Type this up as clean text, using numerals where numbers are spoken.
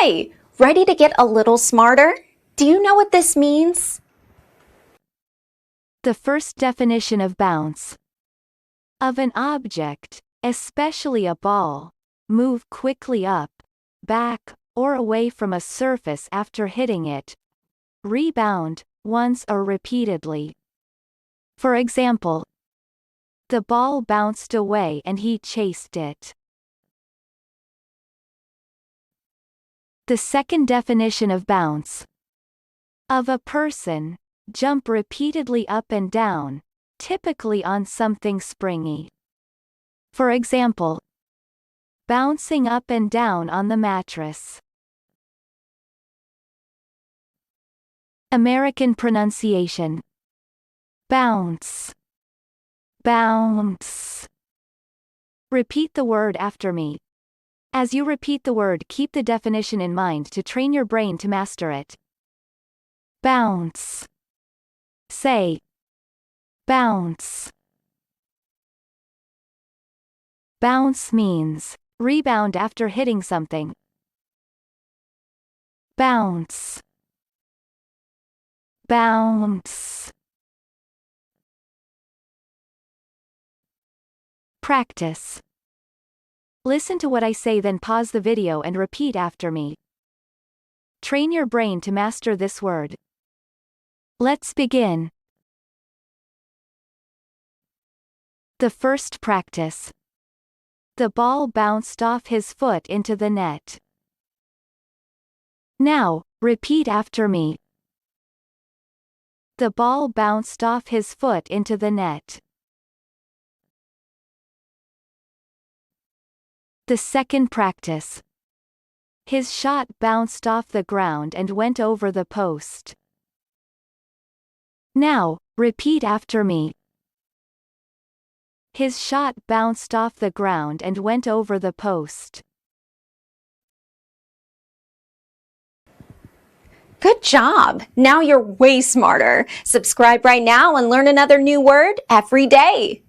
Hi, ready to get a little smarter? Do you know what this means? The first definition of bounce. Of an object, especially a ball, move quickly up, back, or away from a surface after hitting it. Rebound, once or repeatedly. For example, the ball bounced away and he chased it. The second definition of bounce. Of a person, jump repeatedly up and down, typically on something springy. For example, bouncing up and down on the mattress. American pronunciation. Bounce. Bounce. Repeat the word after me. As you repeat the word, keep the definition in mind to train your brain to master it. Bounce. Say. Bounce. Bounce means rebound after hitting something. Bounce. Bounce. Practice. Listen to what I say, then pause the video and repeat after me. Train your brain to master this word. Let's begin. The first practice. The ball bounced off his foot into the net. Now, repeat after me. The ball bounced off his foot into the net. The second practice. His shot bounced off the ground and went over the post. Now, repeat after me. His shot bounced off the ground and went over the post. Good job! Now you're way smarter. Subscribe right now and learn another new word every day.